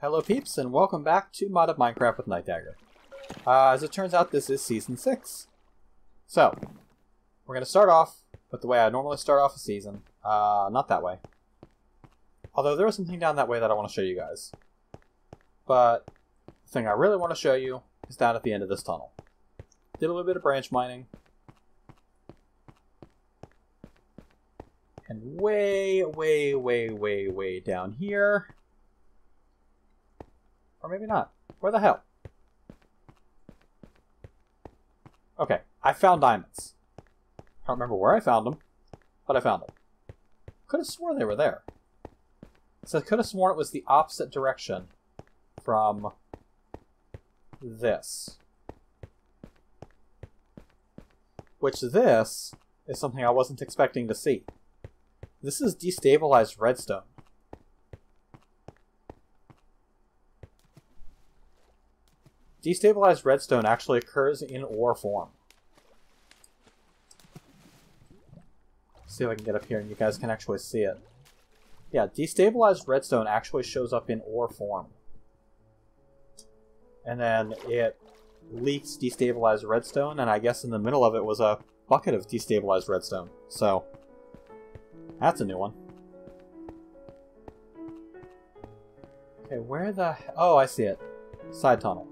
Hello peeps, and welcome back to Modded Minecraft with Nightdagger. As it turns out, this is Season 6. So, we're going to start off with the way I normally start off a season. Not that way. Although there is something down that way that I want to show you guys. But the thing I really want to show you is down at the end of this tunnel. Did a little bit of branch mining. And way down here... Or maybe not. Where the hell? Okay, I found diamonds. I don't remember where I found them, but I found them. Could have sworn they were there. So I could have sworn it was the opposite direction from this. Which this is something I wasn't expecting to see. This is destabilized redstone. Destabilized redstone actually occurs in ore form. Let's see if I can get up here and you guys can actually see it. Yeah, destabilized redstone actually shows up in ore form. And then it leaks destabilized redstone, and I guess in the middle of it was a bucket of destabilized redstone. So, that's a new one. Okay, where the... Oh, I see it. Side tunnel.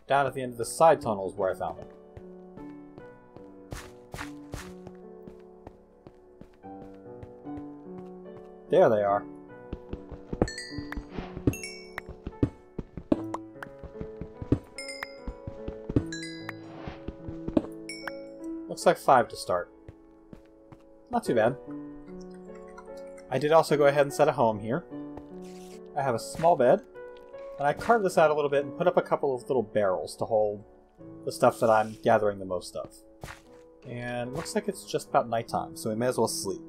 Down at the end of the side tunnel is where I found it. There they are. Looks like 5 to start. Not too bad. I did also go ahead and set a home here. I have a small bed. And I carved this out a little bit and put up a couple of little barrels to hold the stuff that I'm gathering the most of. And it looks like it's just about nighttime, so we may as well sleep.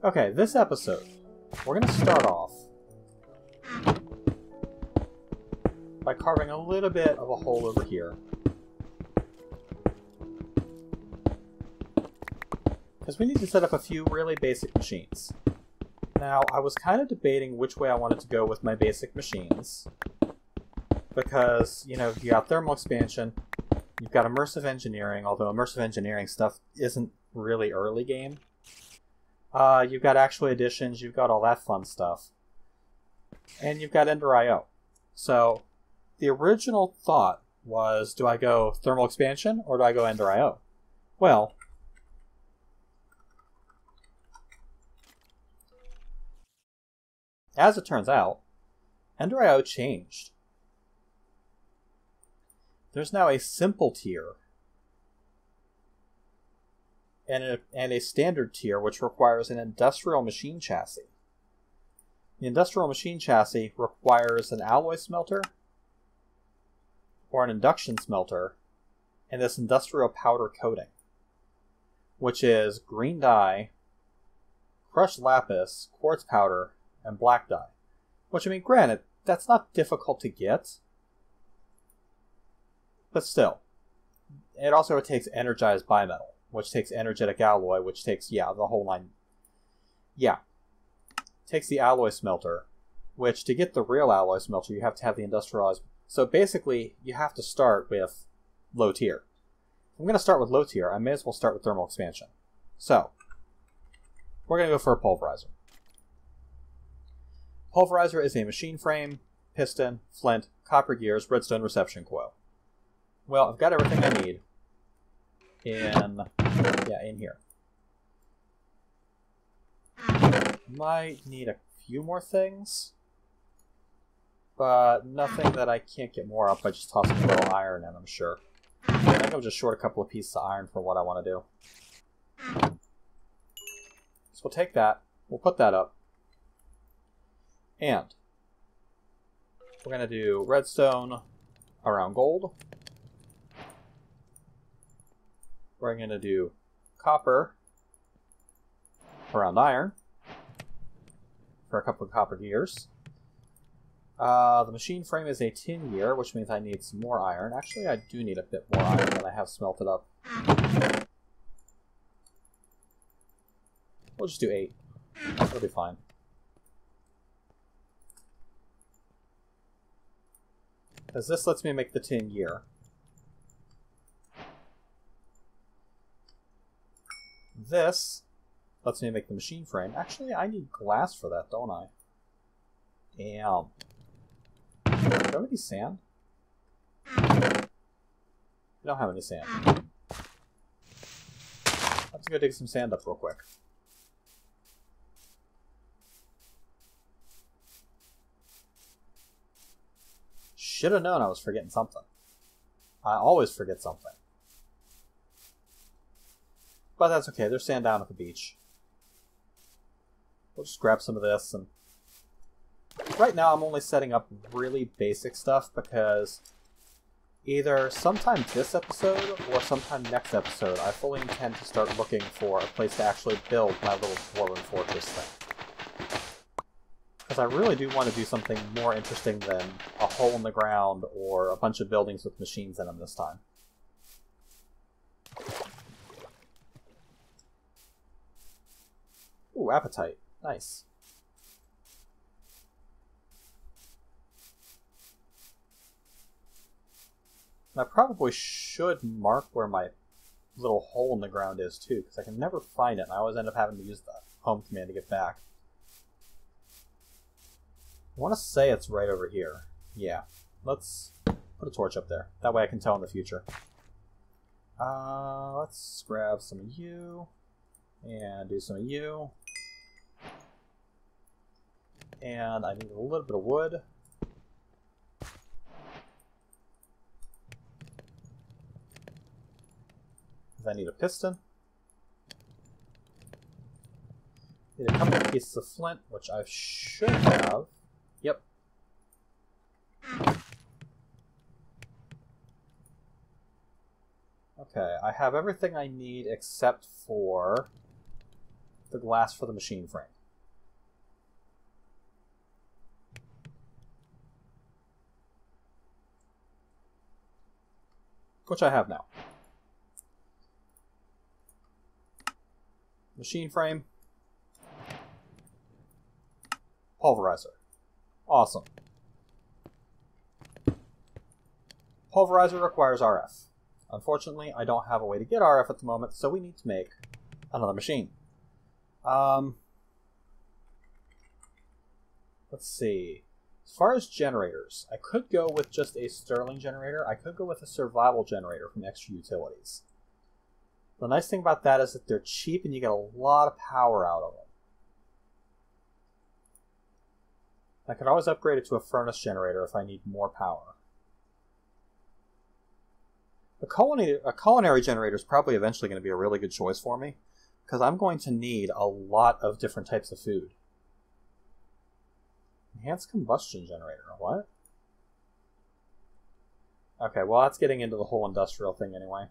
Okay, this episode, we're going to start off by carving a little bit of a hole over here. Because we need to set up a few really basic machines. Now, I was kind of debating which way I wanted to go with my basic machines. Because, you know, you got thermal expansion, you've got immersive engineering, although immersive engineering stuff isn't really early game. You've got actual additions, you've got all that fun stuff. And you've got EnderIO. So, the original thought was, do I go thermal expansion or do I go EnderIO? Well... as it turns out, EnderIO changed. There's now a simple tier and a standard tier which requires an industrial machine chassis. The industrial machine chassis requires an alloy smelter or an induction smelter and this industrial powder coating, which is green dye, crushed lapis, quartz powder, and black dye. Which, I mean, granted, that's not difficult to get. But still. It also takes energized bimetal, which takes energetic alloy, which takes, yeah, the whole line. Yeah. Takes the alloy smelter, which to get the real alloy smelter, you have to have the industrialized. So basically, you have to start with low tier. If I'm going to start with low tier, I may as well start with thermal expansion. So, we're going to go for a pulverizer. Pulverizer is a machine frame, piston, flint, copper gears, redstone reception coil. Well, I've got everything I need in here. Might need a few more things, but nothing that I can't get more up by just tossing a little iron in, I'm sure. I think I'll just short a couple of pieces of iron for what I want to do. So we'll take that, we'll put that up. And we're going to do redstone around gold. We're going to do copper around iron for a couple of copper gears. The machine frame is a tin gear, which means I need some more iron. Actually, I do need a bit more iron than I have smelted up. We'll just do 8. That'll be fine. Because this lets me make the tin year. This lets me make the machine frame. Actually, I need glass for that, don't I? Damn. Do I have any sand? I don't have any sand. Let's go dig some sand up real quick. Should have known I was forgetting something. I always forget something. But that's okay, there's sand down at the beach. We'll just grab some of this, and right now I'm only setting up really basic stuff because either sometime this episode or sometime next episode I fully intend to start looking for a place to actually build my little dwarven fortress thing. Because I really do want to do something more interesting than a hole in the ground or a bunch of buildings with machines in them this time. Ooh, appetite. Nice. And I probably should mark where my little hole in the ground is too, because I can never find it and I always end up having to use the home command to get back. I want to say it's right over here. Yeah. Let's put a torch up there. That way I can tell in the future. Let's grab some of you. And do some of you. And I need a little bit of wood. I need a piston. Need a couple of pieces of flint, which I should have. Yep. Okay, I have everything I need except for the glass for the machine frame. Which I have now. Machine frame. Pulverizer. Awesome. Pulverizer requires RF. Unfortunately, I don't have a way to get RF at the moment, so we need to make another machine. Let's see. As far as generators, I could go with just a Stirling generator. I could go with a survival generator from Extra Utilities. The nice thing about that is that they're cheap and you get a lot of power out of them. I could always upgrade it to a furnace generator if I need more power. A culinary generator is probably eventually going to be a really good choice for me, because I'm going to need a lot of different types of food. Enhanced combustion generator, what? Okay, well that's getting into the whole industrial thing anyway.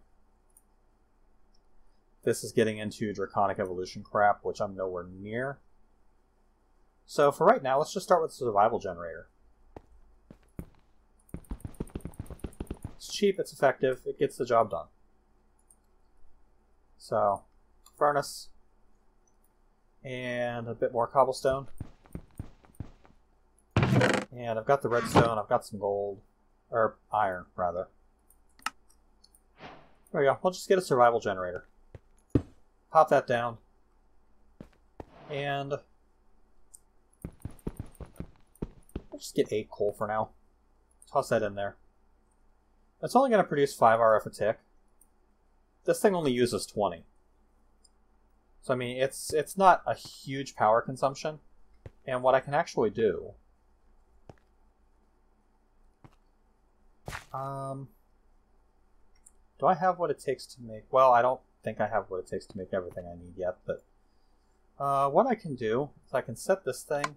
This is getting into draconic evolution crap, which I'm nowhere near. So for right now, let's just start with the survival generator. It's cheap, it's effective, it gets the job done. So, furnace, and a bit more cobblestone. And I've got the redstone, I've got some gold, or iron, rather. There we go, we'll just get a survival generator. Pop that down. And I'll just get 8 coal for now. Toss that in there. It's only going to produce 5 RF a tick. This thing only uses 20. So I mean, it's not a huge power consumption. And what I can actually do... do I have what it takes to make... Well, I don't think I have what it takes to make everything I need yet, but... what I can do is I can set this thing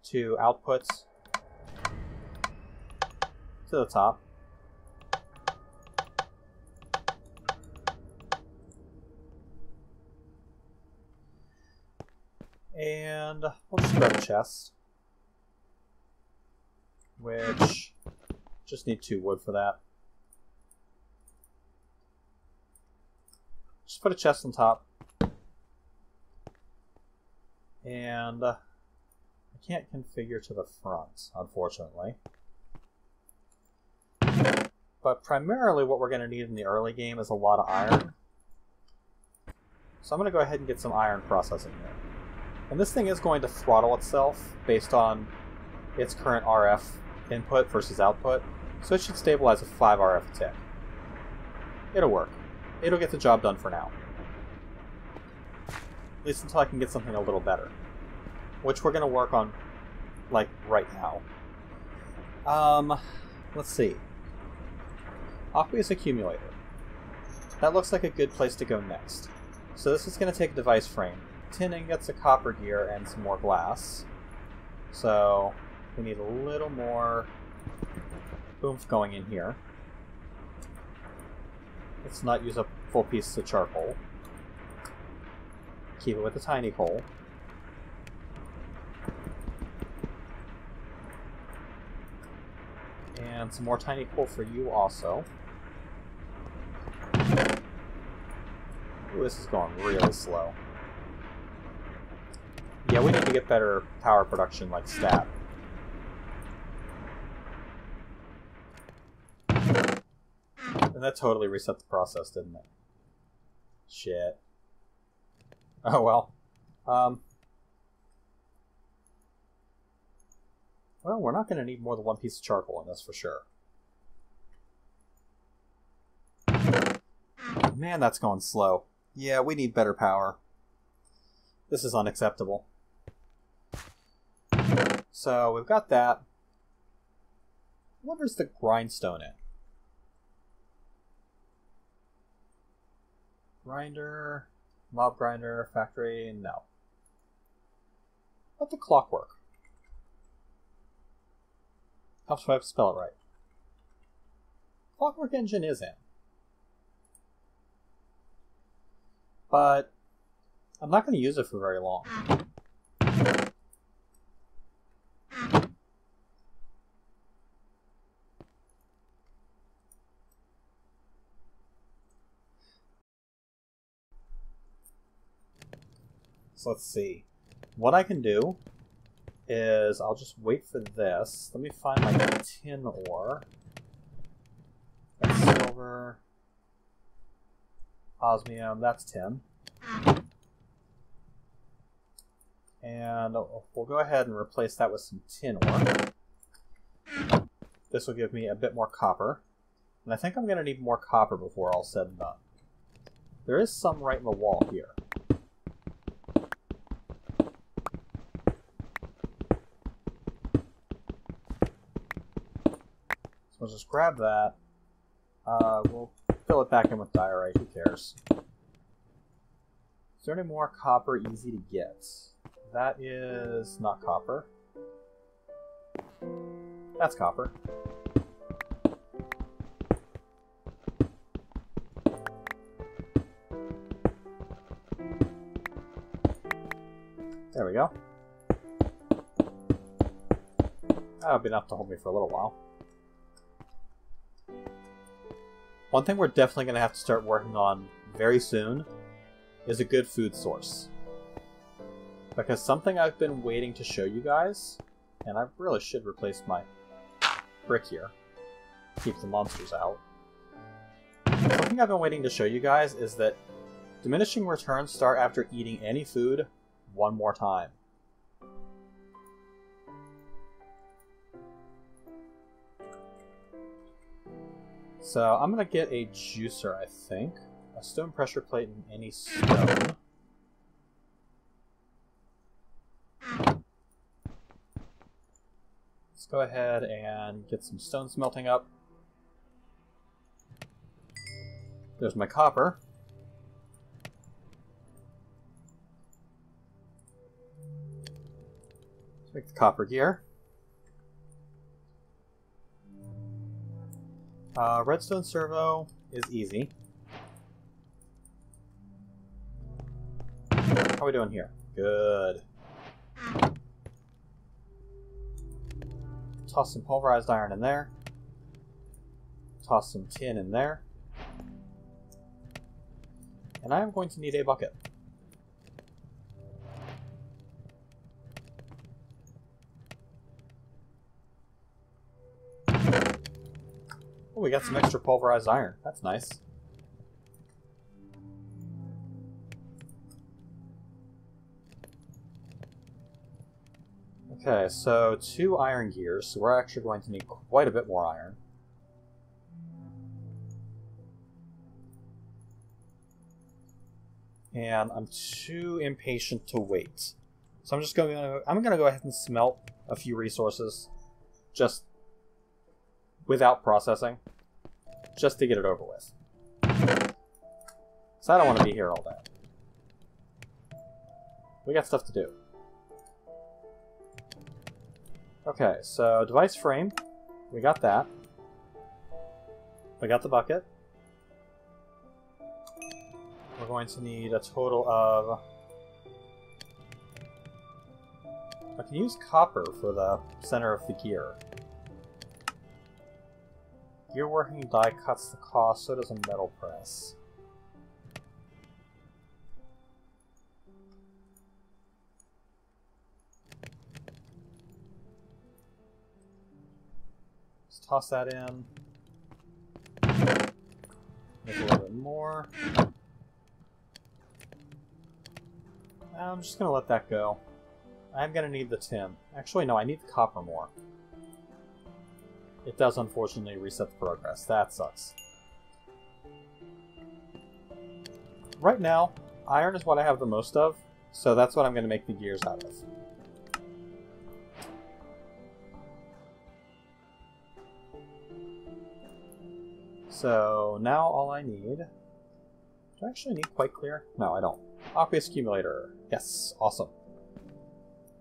to outputs to the top. And we'll just grab a chest, which just need 2 wood for that. Just put a chest on top. And I can't configure to the front, unfortunately. But primarily what we're going to need in the early game is a lot of iron. So I'm going to go ahead and get some iron processing here. And this thing is going to throttle itself based on its current RF input versus output. So it should stabilize at 5 RF a tick. It'll work. It'll get the job done for now. At least until I can get something a little better. Which we're going to work on, like, right now. Let's see. Aqueous accumulator. That looks like a good place to go next. So this is going to take a device frame, tin ingots, a copper gear, and some more glass. So we need a little more oomph going in here. Let's not use up full pieces of charcoal. Keep it with a tiny coal. And some more tiny coal for you also. Ooh, this is going really slow. Yeah, we need to get better power production like stat. And that totally reset the process, didn't it? Shit. Oh well. Well, we're not going to need more than one piece of charcoal in this for sure. Man, that's going slow. Yeah, we need better power. This is unacceptable. So, we've got that. Where's the grindstone in? Grinder, mob grinder, factory, no. What the clockwork? Helps if I spell it right. Clockwork engine is in. But I'm not going to use it for very long. So let's see. What I can do is I'll just wait for this. Let me find my tin ore. That's silver. Osmium, that's tin. And we'll go ahead and replace that with some tin ore. This will give me a bit more copper. And I think I'm going to need more copper before all said and done. There is some right in the wall here. So we'll just grab that. We'll fill it back in with diorite, who cares? Is there any more copper easy to get? That is not copper. That's copper. There we go. That'll be enough to hold me for a little while. One thing we're definitely going to have to start working on very soon is a good food source. Because something I've been waiting to show you guys, and I really should replace my brick here, keep the monsters out. Something I've been waiting to show you guys is that diminishing returns start after eating any food one more time. So I'm going to get a juicer, I think. A stone pressure plate and any stone. Let's go ahead and get some stone smelting up. There's my copper. Let's make the copper gear. Redstone servo is easy. How are we doing here? Good. Toss some pulverized iron in there. Toss some tin in there. And I am going to need a bucket. Oh, we got some extra pulverized iron. That's nice. Okay, so 2 iron gears, so we're actually going to need quite a bit more iron. And I'm too impatient to wait. So I'm gonna go ahead and smelt a few resources just without processing, just to get it over with. So I don't want to be here all day. We got stuff to do. Okay, so device frame, we got that. We got the bucket. We're going to need a total of... I can use copper for the center of the gear. Gear working die cuts the cost, so does a metal press. Let's toss that in. Make a little bit more. I'm just going to let that go. I'm going to need the tin. Actually, no, I need the copper more. It does, unfortunately, reset the progress. That sucks. Right now, iron is what I have the most of, so that's what I'm going to make the gears out of. So, now all I need... Do I actually need quite clear? No, I don't. Aqueous accumulator. Yes, awesome.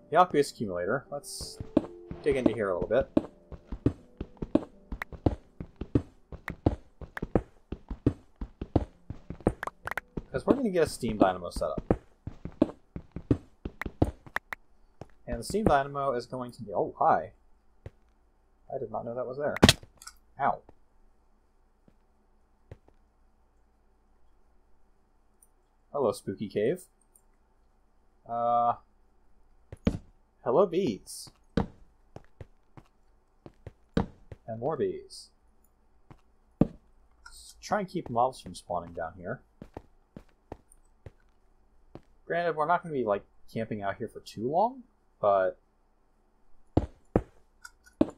The aqueous accumulator. Let's dig into here a little bit. Because we're going to get a steam dynamo set up. And the steam dynamo is going to be... Oh, hi. I did not know that was there. Ow. Hello, spooky cave. Hello, bees. And more bees. Let's try and keep mobs from spawning down here. Granted, we're not going to be, like, camping out here for too long, but... it's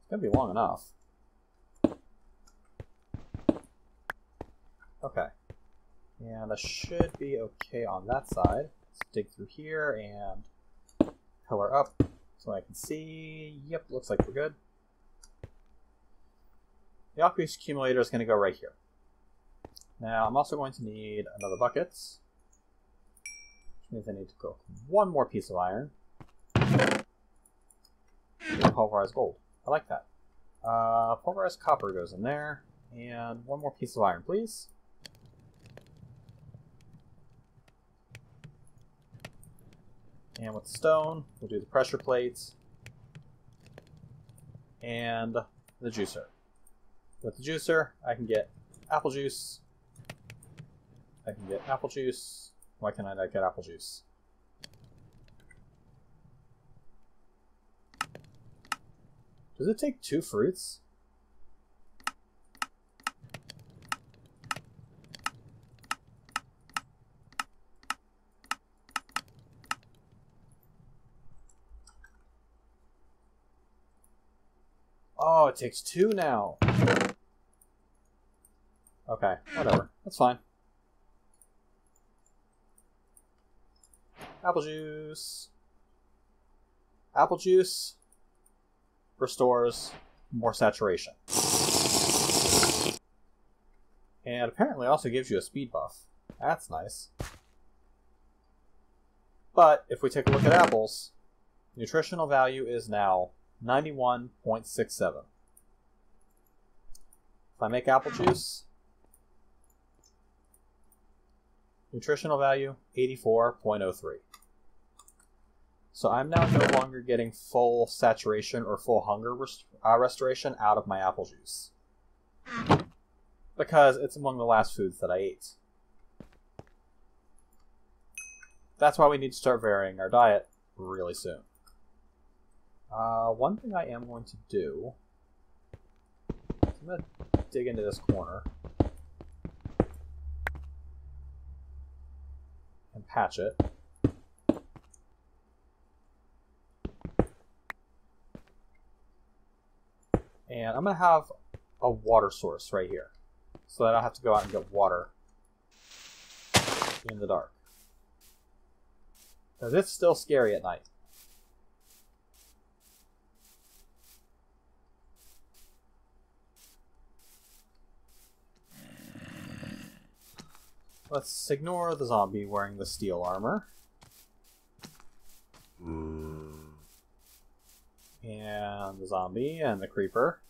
going to be long enough. Okay. And I should be okay on that side. Let's dig through here and color up so I can see. Yep, looks like we're good. The aqueous accumulator is going to go right here. Now, I'm also going to need another bucket, which means I need to cook one more piece of iron. Pulverized gold. I like that. Pulverized copper goes in there, and one more piece of iron, please. And with the stone, we'll do the pressure plates and the juicer. With the juicer, I can get apple juice. I can get apple juice. Why can I not get apple juice? Does it take 2 fruits? Oh, it takes 2 now. Okay, whatever. That's fine. Apple juice. Apple juice restores more saturation. And apparently also gives you a speed buff. That's nice. But if we take a look at apples, nutritional value is now 91.67. If I make apple juice, nutritional value 84.03. So I'm now no longer getting full saturation or full hunger restoration out of my apple juice, because it's among the last foods that I ate. That's why we need to start varying our diet really soon. One thing I am going to do I'm gonna dig into this corner and patch it. And I'm gonna have a water source right here, so that I don't have to go out and get water in the dark. Because it's still scary at night. Let's ignore the zombie wearing the steel armor. And the zombie and the creeper.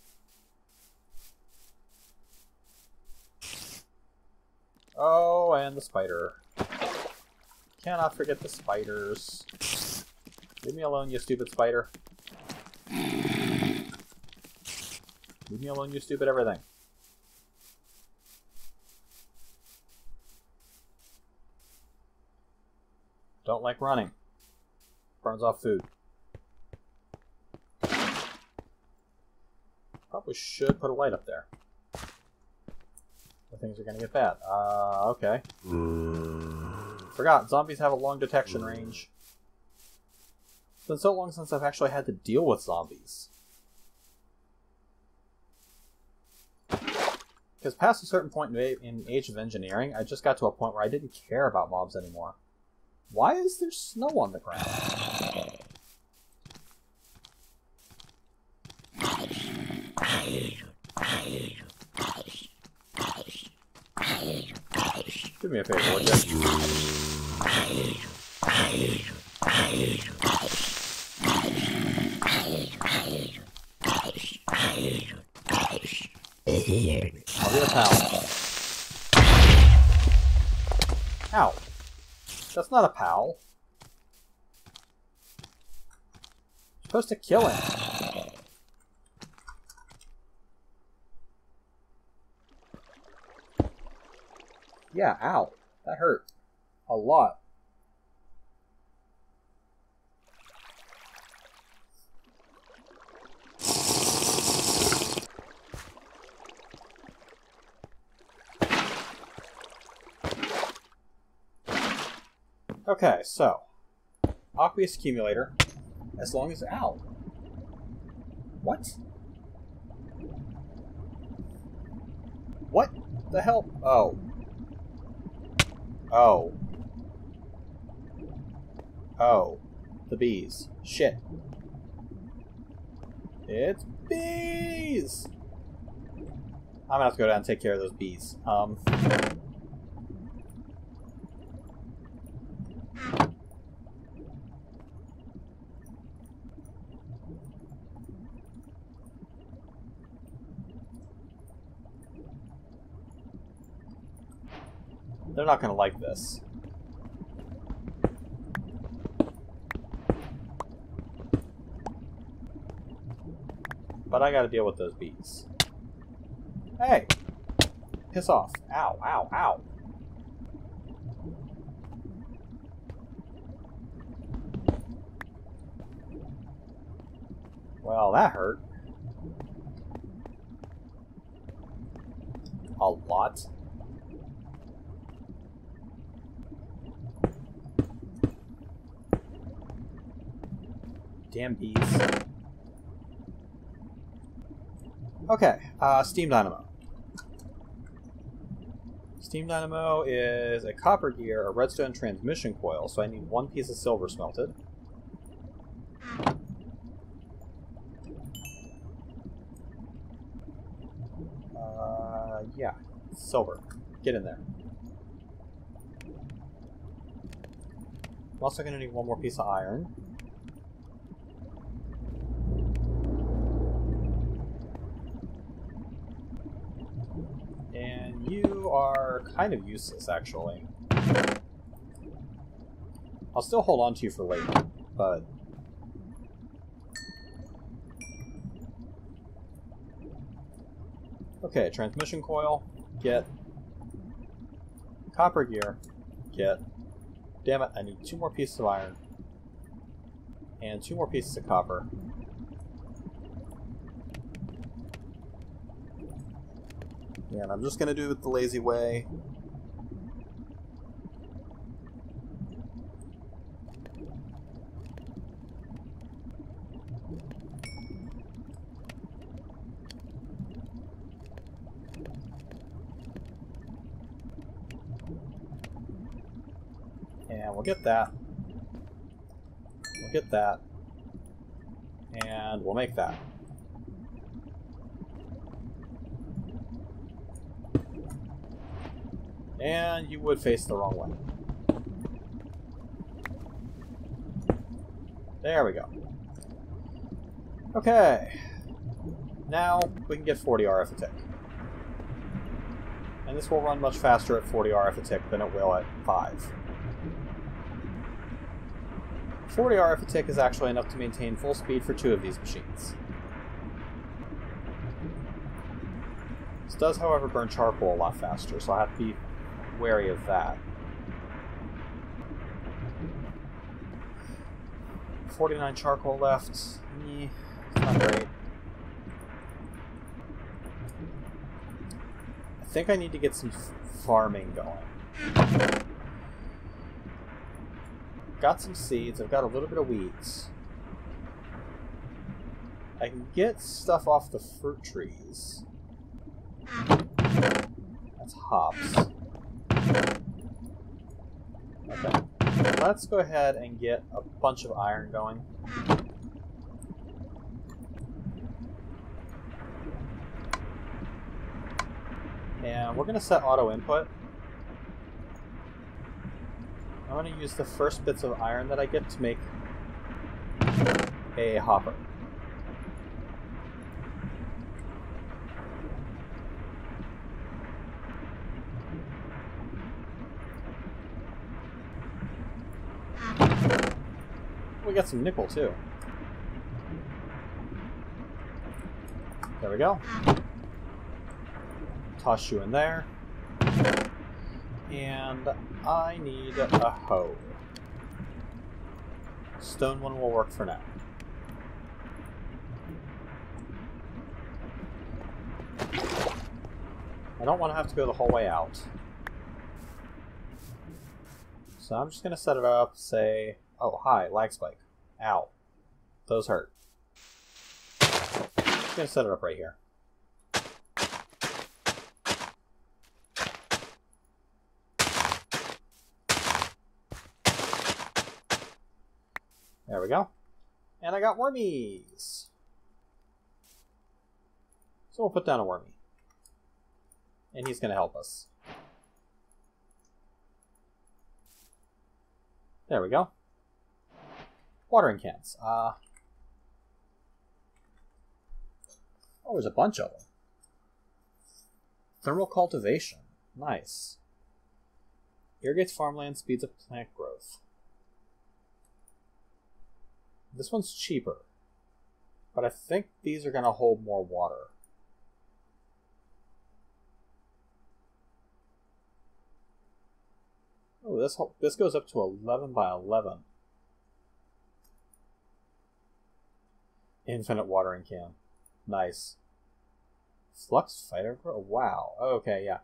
Oh, and the spider. Cannot forget the spiders. Leave me alone, you stupid spider. Leave me alone, you stupid everything. Don't like running. Burns off food. Probably should put a light up there. Or things are gonna get bad. Okay. Forgot, zombies have a long detection range. It's been so long since I've actually had to deal with zombies. Because past a certain point in Age of Engineering, I just got to a point where I didn't care about mobs anymore. Why is there snow on the ground? Do me a favor, would you? I'll be a pal. Ow. That's not a pal. You're supposed to kill him. Yeah, ow. That hurt. A lot. Okay, so aqueous accumulator, as long as ow. What? What the hell? Oh. Oh. Oh. The bees. Shit. It's bees! I'm gonna have to go down and take care of those bees. They're not gonna like this. But I gotta deal with those bees. Hey! Piss off. Ow, ow, ow. Well, that hurt. A lot. Damn bees. Okay, steam dynamo. Steam dynamo is a copper gear, a redstone transmission coil, so I need one piece of silver smelted. Yeah, silver. Get in there. I'm also going to need one more piece of iron. And you are kind of useless, actually. I'll still hold on to you for later, but... Okay, transmission coil, get. Copper gear, get. Damn it, I need 2 more pieces of iron. And 2 more pieces of copper. And I'm just going to do it the lazy way. And we'll get that. We'll get that. And we'll make that. And you would face the wrong way. There we go. Okay. Now we can get 40 RF a tick. And this will run much faster at 40 RF a tick than it will at 5. 40 RF a tick is actually enough to maintain full speed for 2 of these machines. This does, however, burn charcoal a lot faster, so I have to be wary of that. 49 charcoal left. It's not great. I think I need to get some farming going. Got some seeds. I've got a little bit of weeds. I can get stuff off the fruit trees. That's hops. Okay. Let's go ahead and get a bunch of iron going. And we're going to set auto input. I'm going to use the first bits of iron that I get to make a hopper. We got some nickel too. There we go. Toss you in there. And I need a hoe. Stone one will work for now. I don't want to have to go the whole way out. So I'm just going to set it up, say, oh, hi, lag spike. Ow. Those hurt. I'm going to set it up right here. There we go. And I got wormies. So we'll put down a wormy. And he's going to help us. There we go. Watering cans. Oh, there's a bunch of them. Thermal cultivation. Nice. Irrigates farmland, speeds up plant growth. This one's cheaper. But I think these are going to hold more water. Oh, this goes up to 11 by 11. Infinite watering can. Nice. Flux fighter grow? Wow. Okay, yeah.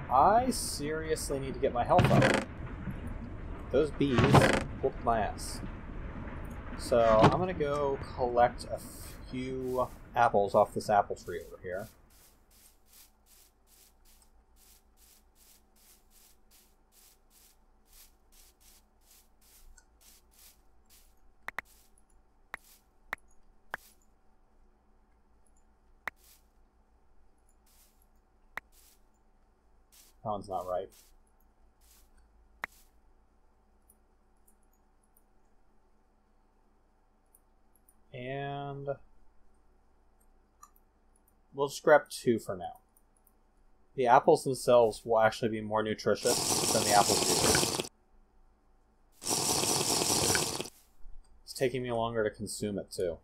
I seriously need to get my health up. Those bees whooped my ass. So I'm going to go collect a few apples off this apple tree over here. That one's not ripe. And we'll just grab 2 for now. The apples themselves will actually be more nutritious than the apple juice. It's taking me longer to consume it too.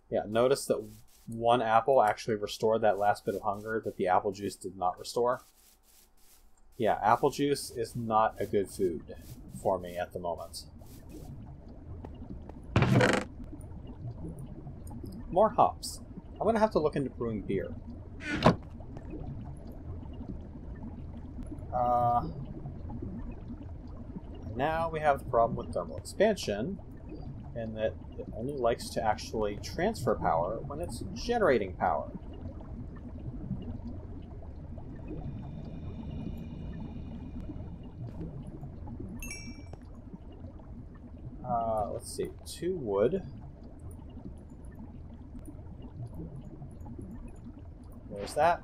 Yeah, notice that 1 apple actually restored that last bit of hunger that the apple juice did not restore. Yeah, apple juice is not a good food for me at the moment. More hops. I'm gonna have to look into brewing beer. Now we have the problem with thermal expansion, in that it only likes to actually transfer power when it's generating power. Let's see, 2 wood. There's that.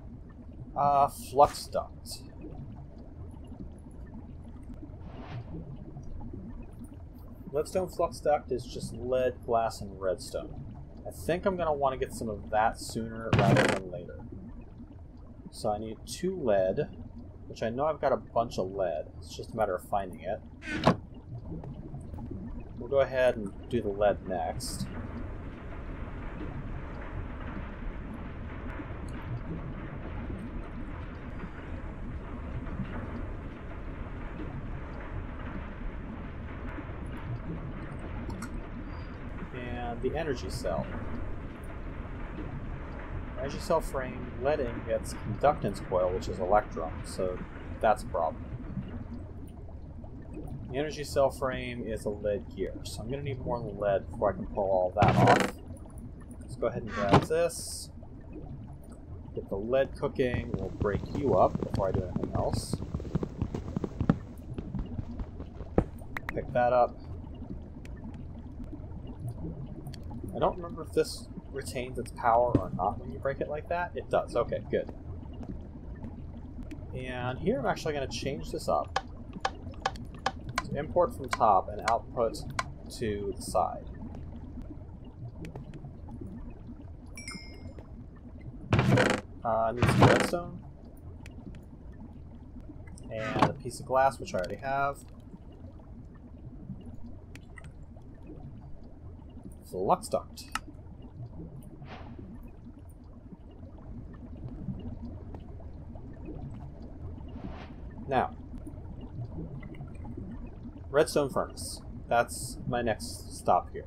Flux duct. Leadstone flux duct is just lead, glass, and redstone. I think I'm going to want to get some of that sooner rather than later. So I need 2 lead, which I know I've got a bunch of lead. It's just a matter of finding it. We'll go ahead and do the lead next. And the energy cell. Energy cell frame, lead ingots, conductance coil, which is electrum, so that's a problem. The energy cell frame is a lead gear, so I'm going to need more lead before I can pull all that off. Let's go ahead and grab this. Get the lead cooking. We'll break you up before I do anything else. Pick that up. I don't remember if this retains its power or not when you break it like that. It does. Okay, good. And here I'm actually going to change this up. So import from top and output to the side. I need some redstone. And a piece of glass, which I already have. Flux duct. Now, redstone furnace. That's my next stop here.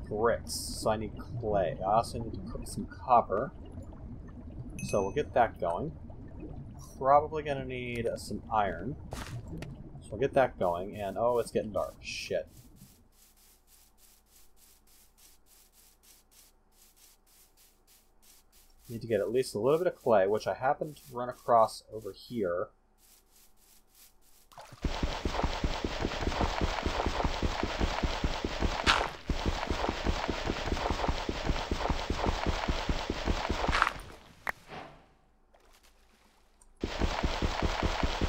Bricks. So I need clay. I also need to cook some copper. So we'll get that going. Probably going to need some iron. So we'll get that going. And oh, it's getting dark. Shit. Need to get at least a little bit of clay, which I happen to run across over here.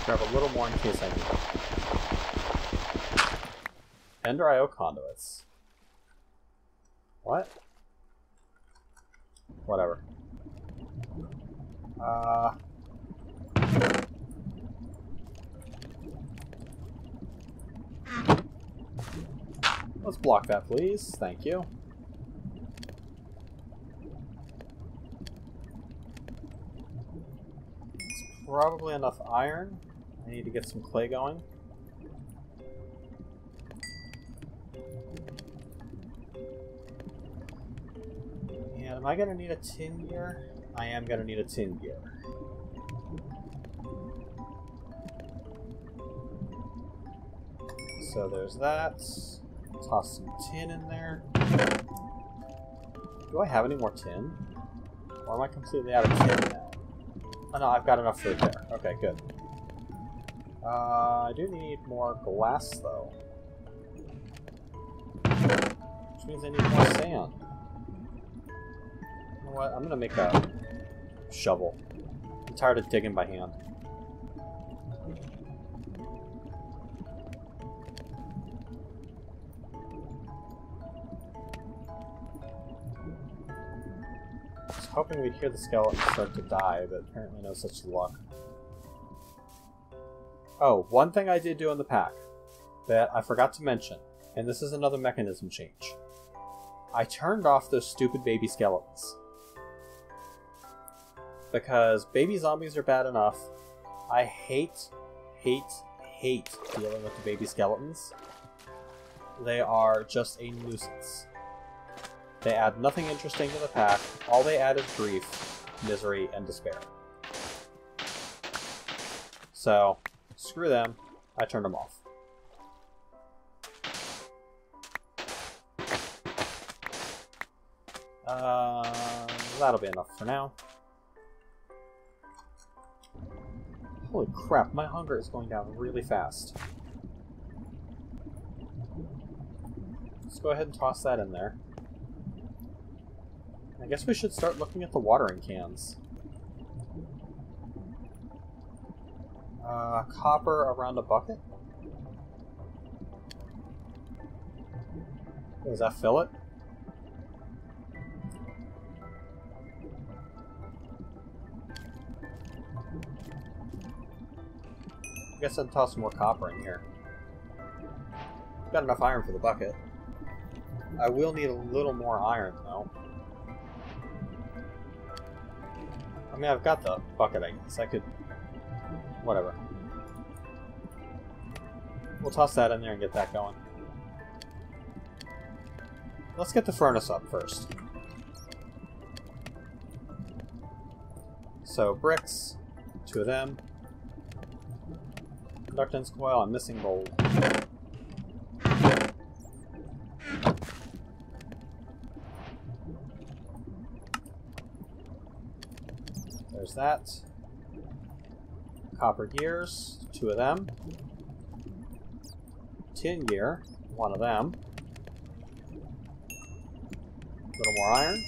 Grab a little more in case I need it. EnderIO conduits. What? Whatever. Let's block that, please. Thank you. It's probably enough iron. I need to get some clay going. And am I going to need a tin gear? I am going to need a tin gear. So there's that. Toss some tin in there. Do I have any more tin? Or am I completely out of tin now? Oh no, I've got enough food there. Okay, good. I do need more glass, though. Which means I need more sand. You know what? I'm gonna make a shovel. I'm tired of digging by hand. I was hoping we'd hear the skeleton start to die, but apparently no such luck. Oh, one thing I did do in the pack that I forgot to mention, and this is another mechanism change. I turned off those stupid baby skeletons. Because baby zombies are bad enough, I hate dealing with the baby skeletons. They are just a nuisance. They add nothing interesting to the pack. All they add is grief, misery, and despair. So, screw them. I turned them off. That'll be enough for now. Holy crap, my hunger is going down really fast. Let's go ahead and toss that in there. I guess we should start looking at the watering cans. Copper around a bucket? Does that fill it? I guess I'd toss some more copper in here. Got enough iron for the bucket. I will need a little more iron, though. I mean, I've got the bucket, I guess. I could... whatever. We'll toss that in there and get that going. Let's get the furnace up first. So, bricks. 2 of them. Conductance coil. I'm missing gold. There's that. Copper gears, 2 of them. Tin gear, 1 of them. A little more iron.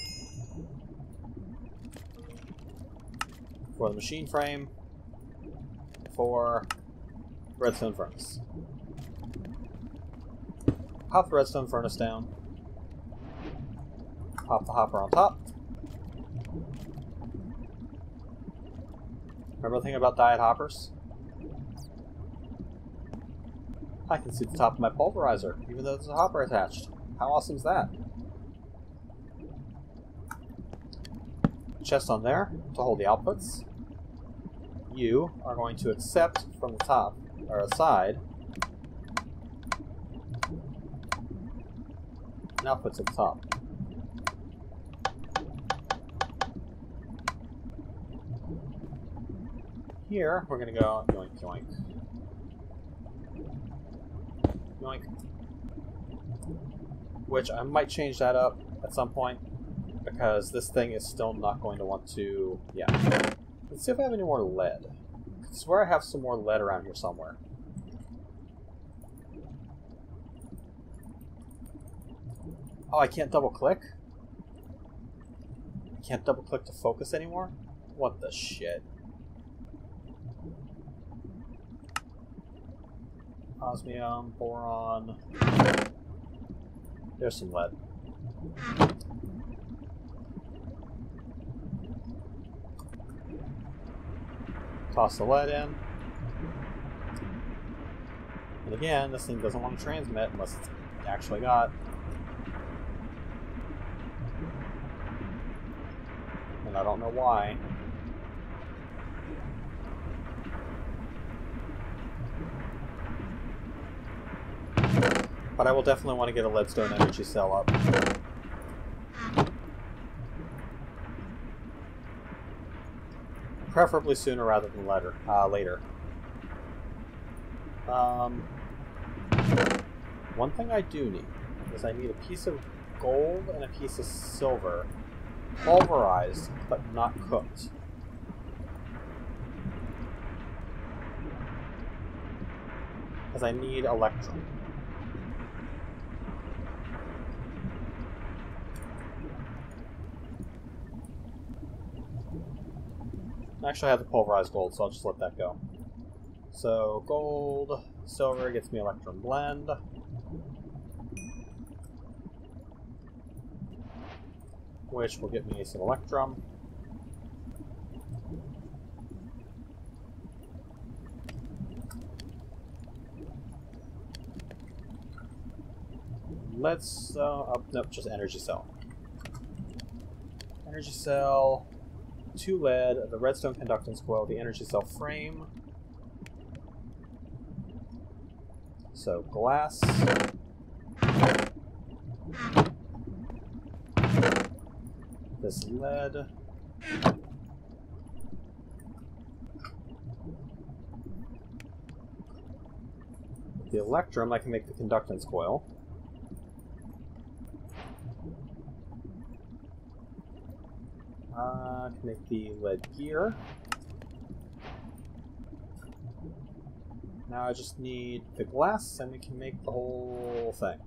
For the machine frame. For redstone furnace. Pop the redstone furnace down. Pop the hopper on top. Remember the thing about diet hoppers? I can see the top of my pulverizer, even though there's a hopper attached. How awesome is that? Chest on there to hold the outputs. You are going to accept from the top, or the side, and outputs at the top. Here, we're going to go yoink, yoink. Yoink. Which I might change that up at some point, because this thing is still not going to want to... yeah. Let's see if I have any more lead. I swear I have some more lead around here somewhere. Oh, I can't double-click? I can't double-click to focus anymore? What the shit? Osmium, boron. There's some lead. Toss the lead in. And again, this thing doesn't want to transmit unless it's actually got. And I don't know why. But I will definitely want to get a leadstone energy cell up. Preferably sooner rather than later. One thing I do need is I need a piece of gold and a piece of silver, pulverized but not cooked. Because I need electrum. Actually, I have the pulverized gold, so I'll just let that go. So, gold, silver gets me electrum blend. Which will get me some electrum. Let's, oh, nope, just energy cell. Energy cell. 2 lead, the redstone conductance coil, the energy cell frame, So glass. This lead. With the electrum, I can make the conductance coil. I can make the lead gear. Now I just need the glass, and we can make the whole thing.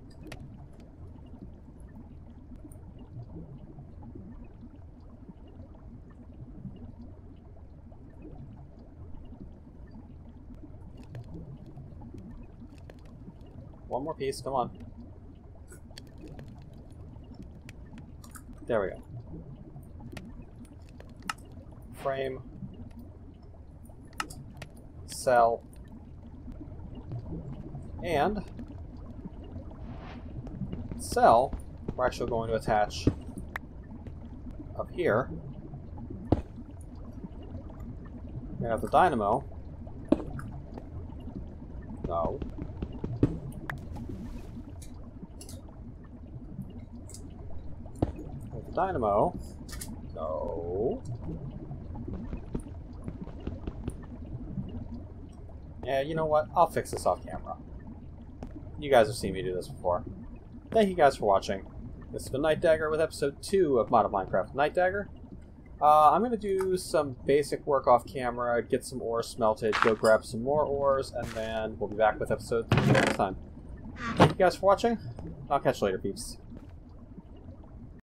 One more piece, come on. There we go. Frame. Cell. And cell, we're actually going to attach up here. We have the dynamo. No. With the dynamo. No. Yeah, you know what? I'll fix this off camera. You guys have seen me do this before. Thank you guys for watching. This has been Nightdagger with episode 2 of Mod of Minecraft Nightdagger. I'm going to do some basic work off camera, get some ore smelted, go grab some more ores, and then we'll be back with episode 3 next time. Thank you guys for watching. I'll catch you later, peeps.